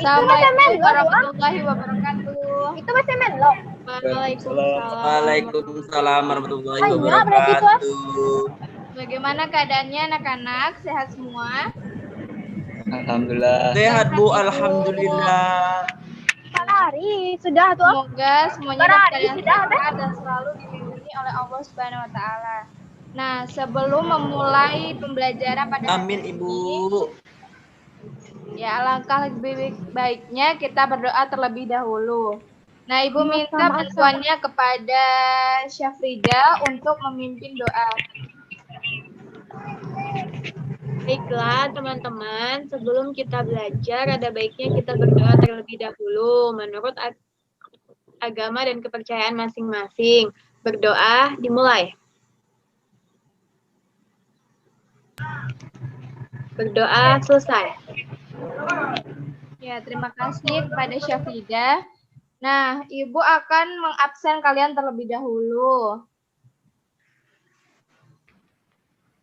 Assalamualaikum warahmatullahi wabarakatuh. Itu masih menlo. Waalaikumsalam warahmatullahi wabarakatuh. Bagaimana keadaannya anak-anak? Sehat semua? Alhamdulillah. Sehat Bu, alhamdulillah. Hari sudah tuh. Semoga semuanya dalam keadaan sehat dan selalu dilindungi oleh Allah Subhanahu wa taala. Nah, sebelum memulai pembelajaran pada Amin Ibu. Ya, alangkah lebih baiknya kita berdoa terlebih dahulu. Nah, Ibu minta bantuannya kepada Syafrida untuk memimpin doa. Baiklah teman-teman, sebelum kita belajar ada baiknya kita berdoa terlebih dahulu menurut agama dan kepercayaan masing-masing. Berdoa dimulai. Berdoa selesai. Ya, terima kasih kepada Syafrida. Nah, Ibu akan mengabsen kalian terlebih dahulu.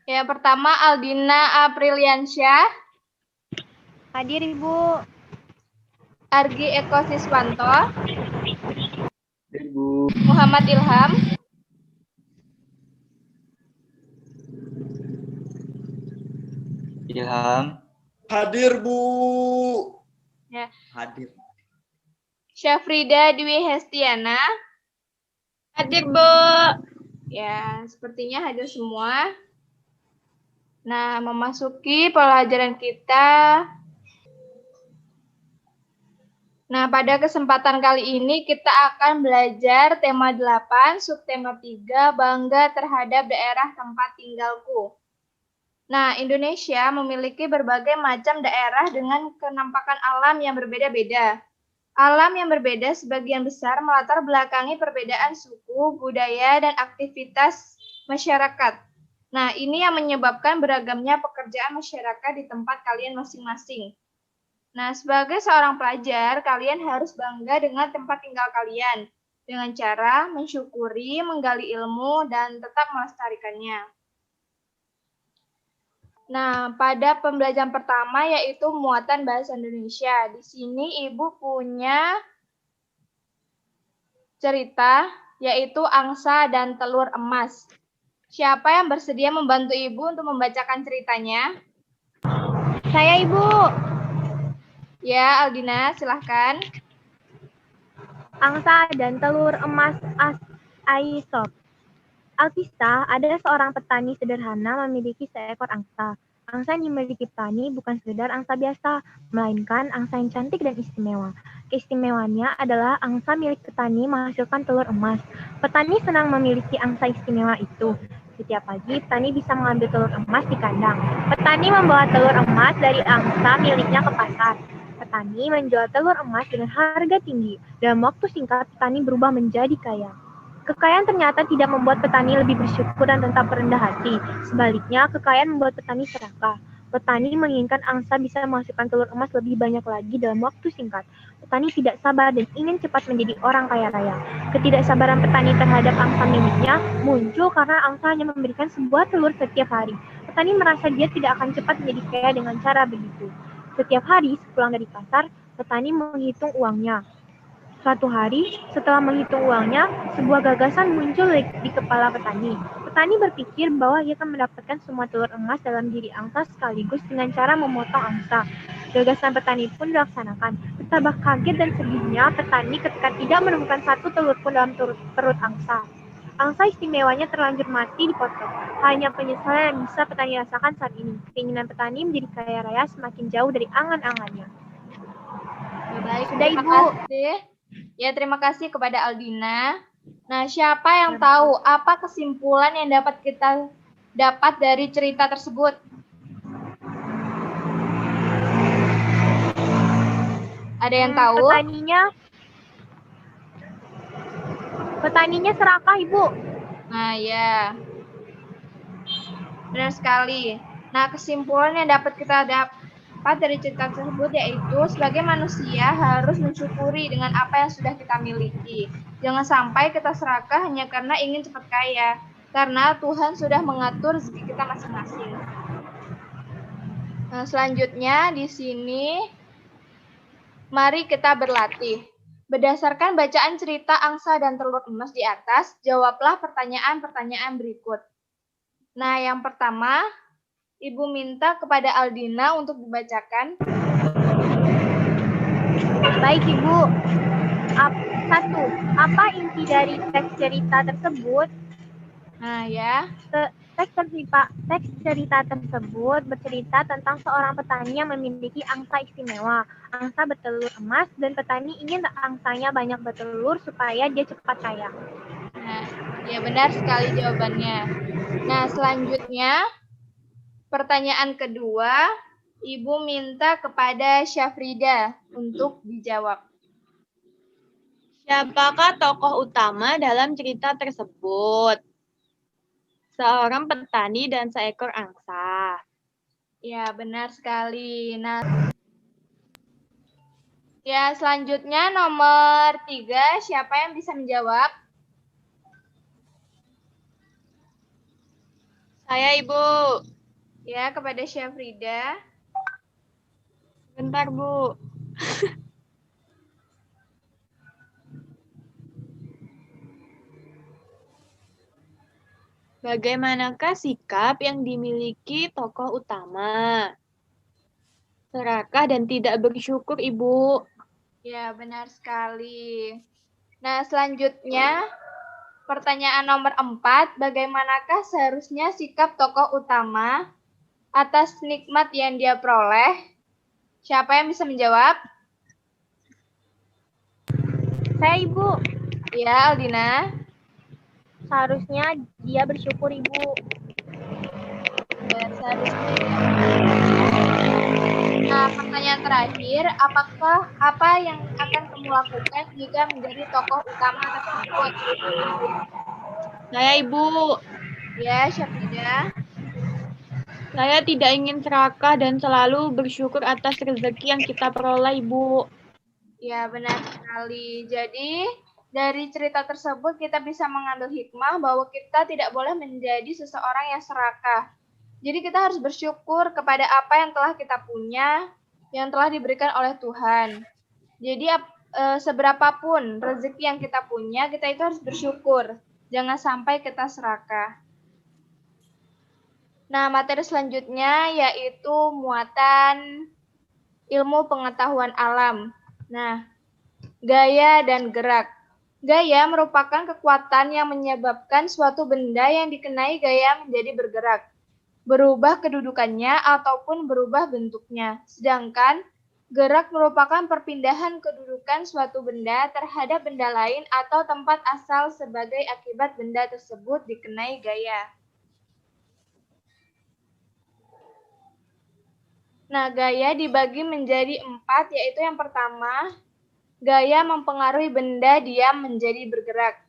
Ya, pertama Aldina Apriliansyah. Hadir Ibu. Argi Eko Siswanto. Ibu. Muhammad Ilham. Ilham. Hadir Bu. Ya. Hadir. Syafrida Dwi Hestiana. Hadir Bu. Ya, sepertinya hadir semua. Nah, memasuki pelajaran kita. Nah, pada kesempatan kali ini kita akan belajar tema 8, subtema 3, bangga terhadap daerah tempat tinggalku. Nah, Indonesia memiliki berbagai macam daerah dengan kenampakan alam yang berbeda-beda. Alam yang berbeda sebagian besar melatar belakangi perbedaan suku, budaya, dan aktivitas masyarakat. Nah, ini yang menyebabkan beragamnya pekerjaan masyarakat di tempat kalian masing-masing. Nah, sebagai seorang pelajar, kalian harus bangga dengan tempat tinggal kalian dengan cara mensyukuri, menggali ilmu, dan tetap melestarikannya. Nah, pada pembelajaran pertama yaitu muatan bahasa Indonesia. Di sini Ibu punya cerita yaitu angsa dan telur emas. Siapa yang bersedia membantu Ibu untuk membacakan ceritanya? Saya Ibu. Ya, Aldina, silahkan. Angsa dan telur emas Aesop. Alkisah, ada seorang petani sederhana memiliki seekor angsa. Angsa yang dimiliki petani bukan sekedar angsa biasa, melainkan angsa yang cantik dan istimewa. Keistimewaannya adalah angsa milik petani menghasilkan telur emas. Petani senang memiliki angsa istimewa itu. Setiap pagi, petani bisa mengambil telur emas di kandang. Petani membawa telur emas dari angsa miliknya ke pasar. Petani menjual telur emas dengan harga tinggi. Dalam waktu singkat, petani berubah menjadi kaya. Kekayaan ternyata tidak membuat petani lebih bersyukur dan tetap rendah hati. Sebaliknya, kekayaan membuat petani serakah. Petani menginginkan angsa bisa menghasilkan telur emas lebih banyak lagi dalam waktu singkat. Petani tidak sabar dan ingin cepat menjadi orang kaya raya. Ketidaksabaran petani terhadap angsa miliknya muncul karena angsa hanya memberikan sebuah telur setiap hari. Petani merasa dia tidak akan cepat menjadi kaya dengan cara begitu. Setiap hari sepulang dari pasar, petani menghitung uangnya. Suatu hari, setelah menghitung uangnya, sebuah gagasan muncul di kepala petani. Petani berpikir bahwa ia akan mendapatkan semua telur emas dalam diri angsa sekaligus dengan cara memotong angsa. Gagasan petani pun dilaksanakan. Betapa kaget dan sedihnya petani ketika tidak menemukan satu telur pun dalam perut angsa. Angsa istimewanya terlanjur mati dipotong. Hanya penyesalan yang bisa petani rasakan saat ini. Keinginan petani menjadi kaya raya semakin jauh dari angan-angannya. Baik, terima kasih. Ya, terima kasih kepada Aldina. Nah, siapa yang tahu apa kesimpulan yang dapat kita dapat dari cerita tersebut? Ada yang tahu? Petaninya serakah, Ibu. Nah, ya. Benar sekali. Nah, kesimpulan yang dapat kita dapat dari cerita tersebut yaitu sebagai manusia harus mensyukuri dengan apa yang sudah kita miliki. Jangan sampai kita serakah hanya karena ingin cepat kaya, karena Tuhan sudah mengatur rezeki kita masing-masing. Nah, selanjutnya di sini Mari kita berlatih. Berdasarkan bacaan cerita angsa dan telur emas di atas, jawablah pertanyaan-pertanyaan berikut. Nah, yang pertama, Ibu minta kepada Aldina untuk dibacakan. Baik, Ibu. 1. Apa inti dari teks cerita tersebut? Nah, ya. Teks cerita tersebut bercerita tentang seorang petani yang memiliki angsa istimewa. Angsa bertelur emas dan petani ingin angsanya banyak bertelur supaya dia cepat kaya. Nah, ya benar sekali jawabannya. Nah, selanjutnya pertanyaan kedua, Ibu minta kepada Syafrida untuk dijawab. Siapakah tokoh utama dalam cerita tersebut? Seorang petani dan seekor angsa. Ya, benar sekali. Nah, ya selanjutnya nomor 3, siapa yang bisa menjawab? Saya, Ibu. Ya, kepada Syafrida. Bentar, Bu. Bagaimanakah sikap yang dimiliki tokoh utama? Serakah dan tidak bersyukur, Ibu. Ya, benar sekali. Nah, selanjutnya pertanyaan nomor 4, bagaimanakah seharusnya sikap tokoh utama atas nikmat yang dia peroleh? Siapa yang bisa menjawab? Saya, Ibu. Ya, Aldina. Seharusnya dia bersyukur, Ibu. Ya, seharusnya dia. Nah, pertanyaan terakhir, apa yang akan kamu lakukan jika menjadi tokoh utama tersebut? Saya, Ibu. Ya, Syafrida. Saya tidak ingin serakah dan selalu bersyukur atas rezeki yang kita peroleh, Ibu. Ya, benar sekali. Jadi, dari cerita tersebut kita bisa mengambil hikmah bahwa kita tidak boleh menjadi seseorang yang serakah. Jadi kita harus bersyukur kepada apa yang telah kita punya, yang telah diberikan oleh Tuhan. Jadi seberapapun rezeki yang kita punya, kita itu harus bersyukur. Jangan sampai kita serakah. Nah, materi selanjutnya yaitu muatan ilmu pengetahuan alam. Nah, gaya dan gerak. Gaya merupakan kekuatan yang menyebabkan suatu benda yang dikenai gaya menjadi bergerak, berubah kedudukannya ataupun berubah bentuknya. Sedangkan gerak merupakan perpindahan kedudukan suatu benda terhadap benda lain atau tempat asal sebagai akibat benda tersebut dikenai gaya. Nah, gaya dibagi menjadi 4, yaitu yang pertama, gaya mempengaruhi benda diam menjadi bergerak.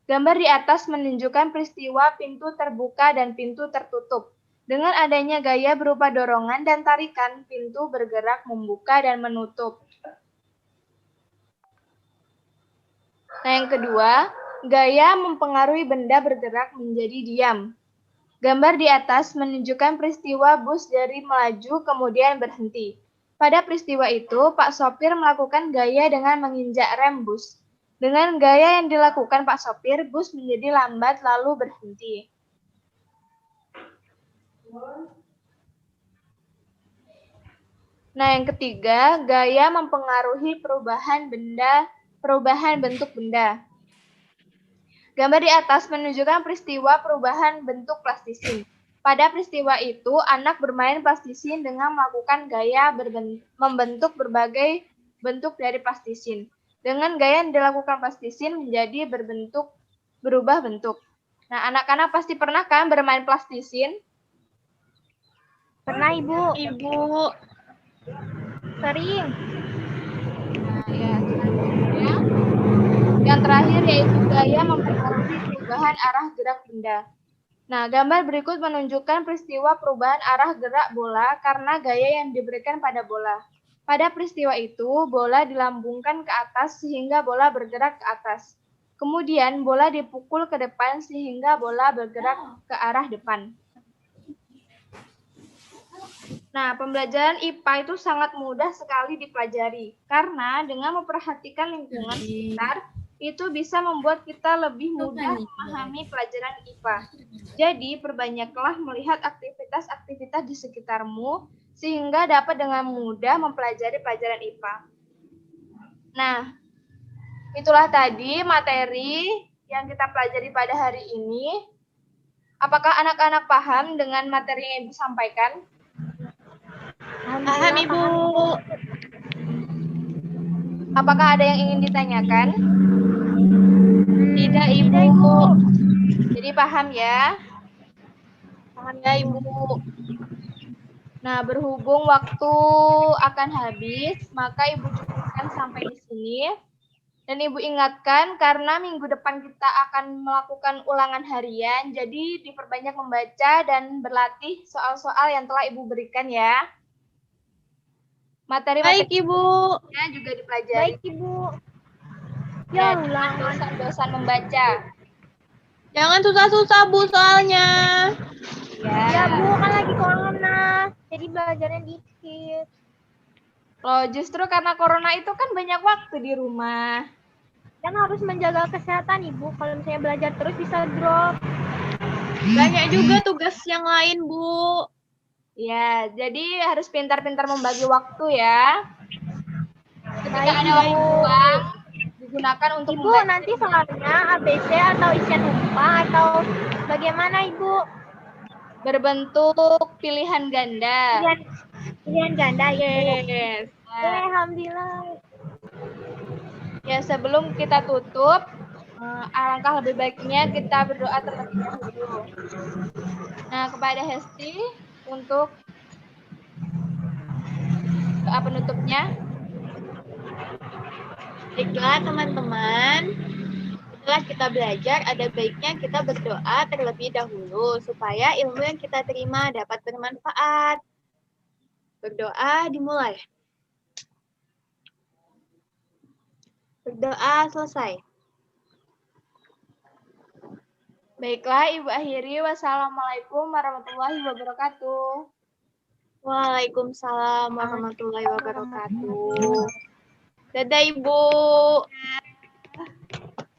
Gambar di atas menunjukkan peristiwa pintu terbuka dan pintu tertutup. Dengan adanya gaya berupa dorongan dan tarikan, pintu bergerak membuka dan menutup. Nah, yang kedua, gaya mempengaruhi benda bergerak menjadi diam. Gambar di atas menunjukkan peristiwa bus dari melaju kemudian berhenti. Pada peristiwa itu, Pak sopir melakukan gaya dengan menginjak rem bus. Dengan gaya yang dilakukan Pak sopir, bus menjadi lambat lalu berhenti. Nah, yang ketiga, gaya mempengaruhi perubahan bentuk benda. Gambar di atas menunjukkan peristiwa perubahan bentuk plastisin. Pada peristiwa itu, anak bermain plastisin dengan melakukan gaya membentuk berbagai bentuk dari plastisin. Dengan gaya yang dilakukan plastisin menjadi berubah bentuk. Nah, anak-anak pasti pernah kan bermain plastisin? Pernah, Ibu. Ibu. Sering. Nah, ya, selanjutnya. Yang terakhir yaitu gaya mempengaruhi perubahan arah gerak benda. Nah, gambar berikut menunjukkan peristiwa perubahan arah gerak bola karena gaya yang diberikan pada bola. Pada peristiwa itu, bola dilambungkan ke atas sehingga bola bergerak ke atas. Kemudian, bola dipukul ke depan sehingga bola bergerak ke arah depan. Nah, pembelajaran IPA itu sangat mudah sekali dipelajari karena dengan memperhatikan lingkungan sekitar itu bisa membuat kita lebih mudah memahami pelajaran IPA. Jadi, perbanyaklah melihat aktivitas-aktivitas di sekitarmu sehingga dapat dengan mudah mempelajari pelajaran IPA. Nah, itulah tadi materi yang kita pelajari pada hari ini. Apakah anak-anak paham dengan materi yang Ibu sampaikan? Paham, Ibu. Apakah ada yang ingin ditanyakan? Tidak, Ibu. Jadi paham ya? Paham ya, Ibu. Nah, berhubung waktu akan habis, maka Ibu cukupkan sampai di sini. Dan Ibu ingatkan, karena minggu depan kita akan melakukan ulangan harian, jadi diperbanyak membaca dan berlatih soal-soal yang telah Ibu berikan ya. Materi-materi Baik, Ibu. juga dipelajari. Baik, Ibu. Ya, dengan dosen-dosen membaca. Jangan susah-susah, Bu, soalnya. Ya, Bu, kan lagi corona. Jadi belajarnya dikit. Loh, justru karena corona itu kan banyak waktu di rumah. Kan harus menjaga kesehatan, Ibu. Kalau misalnya belajar terus bisa drop. Banyak juga tugas yang lain, Bu. Ya, jadi harus pintar-pintar membagi waktu ya. Ketika ada waktu luang, digunakan untuk Ibu, nanti soalnya ABC atau isian umpah atau bagaimana, Ibu? berbentuk pilihan ganda. Pilihan ganda, Ibu. Yes. Alhamdulillah. Ya, sebelum kita tutup, alangkah lebih baiknya kita berdoa terlebih dahulu. Nah, kepada Hesti untuk doa penutupnya. Baiklah, teman-teman. Setelah kita belajar, ada baiknya kita berdoa terlebih dahulu supaya ilmu yang kita terima dapat bermanfaat. Berdoa dimulai. Berdoa selesai. Baiklah, Ibu akhiri. Wassalamualaikum warahmatullahi wabarakatuh. Waalaikumsalam warahmatullahi wabarakatuh. Dadah, Ibu.